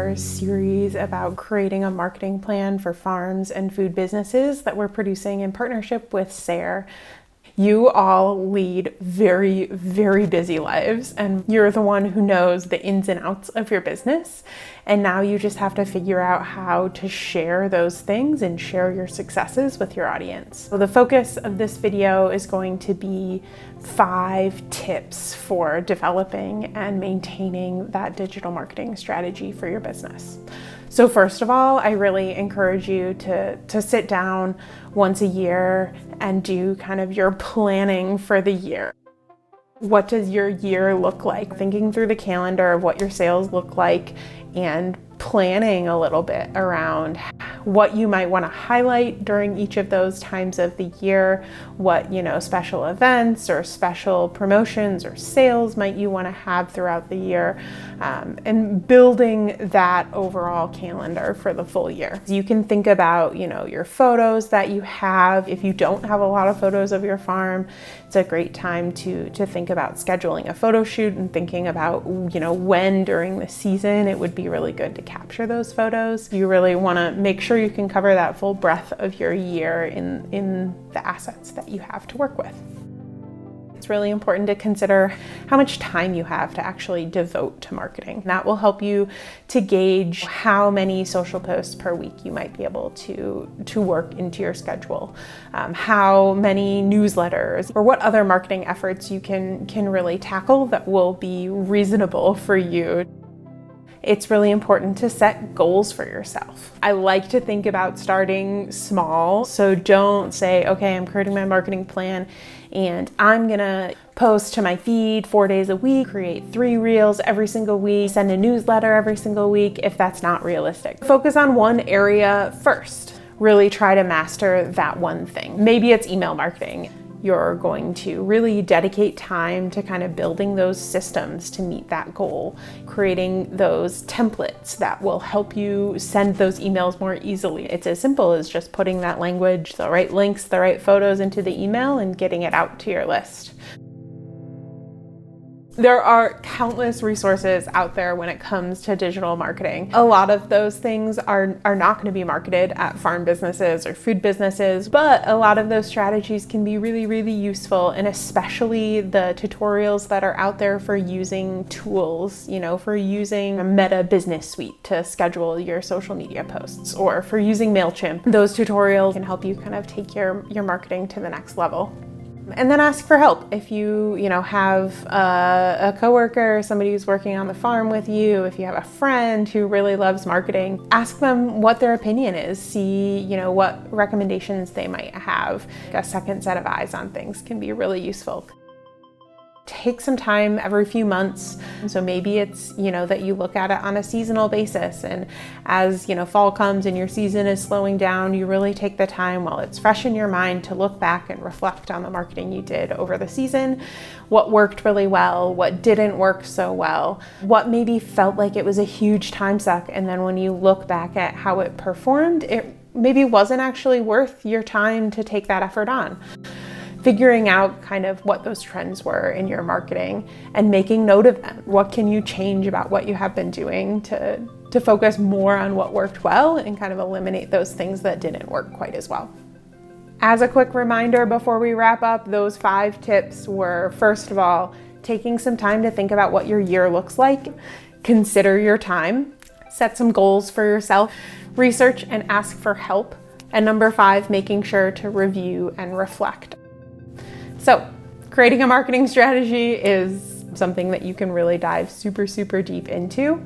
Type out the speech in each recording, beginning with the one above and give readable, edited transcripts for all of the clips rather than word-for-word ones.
our series about creating a marketing plan for farms and food businesses that we're producing in partnership with SARE. You all lead very, very busy lives, and you're the one who knows the ins and outs of your business. And now you just have to figure out how to share those things and share your successes with your audience. So the focus of this video is going to be 5 tips for developing and maintaining that digital marketing strategy for your business. So first of all, I really encourage you to sit down once a year and do kind of your planning for the year. What does your year look like? Thinking through the calendar of what your sales look like and planning a little bit around what you might want to highlight during each of those times of the year, what, special events or special promotions or sales might you want to have throughout the year, and building that overall calendar for the full year. You can think about, your photos that you have. If you don't have a lot of photos of your farm, it's a great time to think about scheduling a photo shoot and thinking about, when during the season it would be really good to capture those photos. You really want to make sure you can cover that full breadth of your year in the assets that you have to work with. It's really important to consider how much time you have to actually devote to marketing. That will help you to gauge how many social posts per week you might be able to work into your schedule, how many newsletters, or what other marketing efforts you can really tackle that will be reasonable for you. It's really important to set goals for yourself. I like to think about starting small. So don't say, okay, I'm creating my marketing plan and I'm gonna post to my feed 4 days a week, create 3 reels every single week, send a newsletter every single week, if that's not realistic. Focus on one area first. Really try to master that one thing. Maybe it's email marketing. You're going to really dedicate time to kind of building those systems to meet that goal, creating those templates that will help you send those emails more easily. It's as simple as just putting that language, the right links, the right photos into the email and getting it out to your list. There are countless resources out there when it comes to digital marketing. A lot of those things are not going to be marketed at farm businesses or food businesses, but a lot of those strategies can be really, really useful, and especially the tutorials that are out there for using tools, for using a Meta Business Suite to schedule your social media posts, or for using MailChimp. Those tutorials can help you kind of take your marketing to the next level. And then ask for help. If you have a coworker or somebody who's working on the farm with you, if you have a friend who really loves marketing, ask them what their opinion is. See, what recommendations they might have. A second set of eyes on things can be really useful. Take some time every few months. So maybe it's, that you look at it on a seasonal basis, and as, fall comes and your season is slowing down, you really take the time while it's fresh in your mind to look back and reflect on the marketing you did over the season, what worked really well, what didn't work so well, what maybe felt like it was a huge time suck, and then when you look back at how it performed, it maybe wasn't actually worth your time to take that effort on. Figuring out kind of what those trends were in your marketing and making note of them. What can you change about what you have been doing to focus more on what worked well and kind of eliminate those things that didn't work quite as well. As a quick reminder before we wrap up, those 5 tips were, first of all, taking some time to think about what your year looks like. Consider your time. Set some goals for yourself. Research and ask for help. And number 5, making sure to review and reflect. So, creating a marketing strategy is something that you can really dive super, super deep into.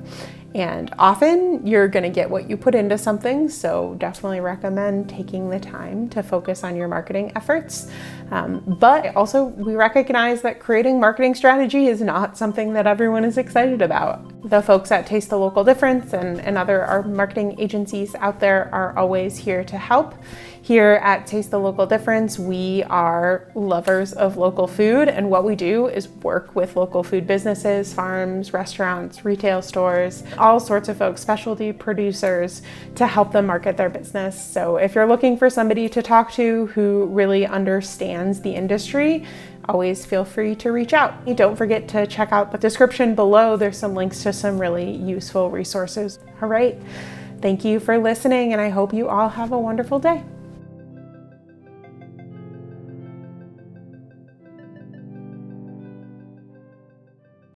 And often you're going to get what you put into something. So definitely recommend taking the time to focus on your marketing efforts. But also we recognize that creating marketing strategy is not something that everyone is excited about. The folks at Taste the Local Difference and other marketing agencies out there are always here to help. Here at Taste the Local Difference, we are lovers of local food, and what we do is work with local food businesses, farms, restaurants, retail stores, all sorts of folks, specialty producers, to help them market their business. So if you're looking for somebody to talk to who really understands the industry, always feel free to reach out. And don't forget to check out the description below. There's some links to some really useful resources. All right. Thank you for listening, and I hope you all have a wonderful day.